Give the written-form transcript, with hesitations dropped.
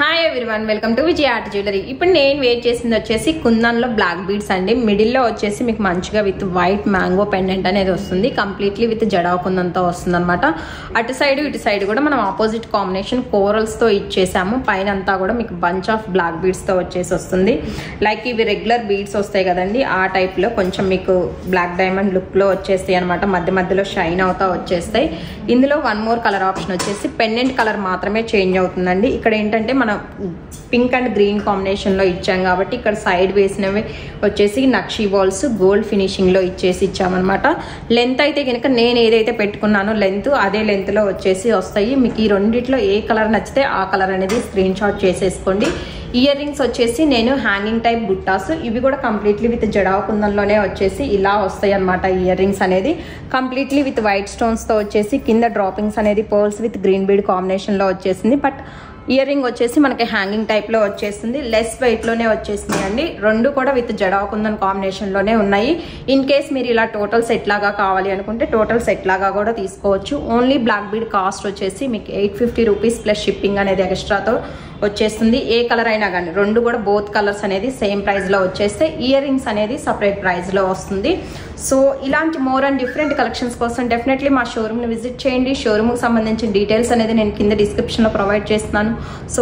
Hi everyone, welcome to Vijaya art jewellery. ఇప్పుడు నేను wear చేసింది వచ్చేసి కుందన్లో బ్లాక్ బీడ్స్ అండి. మిడిల్లో వచ్చేసి మీకు మంచిగా విత్ వైట్ మ్యాంగో పెండెంట్ అనేది వస్తుంది. కంప్లీట్లీ విత్ జడా కుందంతో వస్తుంది అనమాట. అటు సైడ్ ఇటు సైడ్ కూడా మనం ఆపోజిట్ కాంబినేషన్ కోరల్స్తో ఇచ్చేసాము. పైన అంతా కూడా మీకు బంచ్ ఆఫ్ బ్లాక్ బీడ్స్తో వచ్చేసి వస్తుంది. లైక్ ఇవి రెగ్యులర్ బీడ్స్ వస్తాయి కదండి, ఆ టైప్లో కొంచెం మీకు బ్లాక్ డైమండ్ లుక్లో వచ్చేస్తాయి అనమాట. మధ్య మధ్యలో షైన్ అవుతా వచ్చేస్తాయి. ఇందులో వన్ మోర్ కలర్ ఆప్షన్ వచ్చేసి పెండెంట్ కలర్ మాత్రమే చేంజ్ అవుతుందండి. ఇక్కడ ఏంటంటే మనం పింక్ అండ్ గ్రీన్ కాంబినేషన్లో ఇచ్చాం కాబట్టి ఇక్కడ సైడ్ వేసినవి వచ్చేసి నక్షీ బాల్స్ గోల్డ్ ఫినిషింగ్లో ఇచ్చామన్నమాట. లెంత్ అయితే కనుక నేను ఏదైతే పెట్టుకున్నానో లెంత్ అదే లెంత్లో వచ్చేసి వస్తాయి. మీకు ఈ రెండిట్లో ఏ కలర్ నచ్చితే ఆ కలర్ అనేది స్క్రీన్ షాట్ చేసేసుకోండి. ఇయర్ రింగ్స్ వచ్చేసి నేను హ్యాంగింగ్ టైప్ బుట్టాస్, ఇవి కూడా కంప్లీట్లీ విత్ జడా కుందంలోనే వచ్చేసి ఇలా వస్తాయి అనమాట. ఇయర్ రింగ్స్ అనేది కంప్లీట్లీ విత్ వైట్ స్టోన్స్తో వచ్చేసి కింద డ్రాపింగ్స్ అనేది పర్ల్స్ విత్ గ్రీన్ బీడ్ కాంబినేషన్లో వచ్చేసింది. బట్ ఇయర్ రింగ్ వచ్చేసి మనకి హ్యాంగింగ్ టైప్లో వచ్చేస్తుంది. లెస్ వెయిట్లోనే వచ్చేసింది అండి. రెండు కూడా విత్ జడా కుందన్ కాంబినేషన్లోనే ఉన్నాయి. ఇన్ కేస్ మీరు ఇలా టోటల్ సెట్ లాగా కావాలి అనుకుంటే టోటల్ సెట్ లాగా కూడా తీసుకోవచ్చు. ఓన్లీ బ్లాక్ బీడ్ కాస్ట్ వచ్చేసి మీకు 850 రూపీస్ ప్లస్ షిప్పింగ్ అనేది ఎక్స్ట్రాతో వచ్చేస్తుంది. ఏ కలర్ అయినా కానీ రెండు కూడా బోత్ కలర్స్ అనేది సేమ్ ప్రైస్లో వచ్చేస్తే ఇయర్ రింగ్స్ అనేది సపరేట్ ప్రైస్లో వస్తుంది. సో ఇలాంటి మోర్ అండ్ డిఫరెంట్ కలెక్షన్స్ కోసం డెఫినెట్లీ మా షోరూమ్ని విజిట్ చేయండి. షోరూమ్కి సంబంధించిన డీటెయిల్స్ అనేది నేను కింద డిస్క్రిప్షన్లో ప్రొవైడ్ చేస్తున్నాను. సో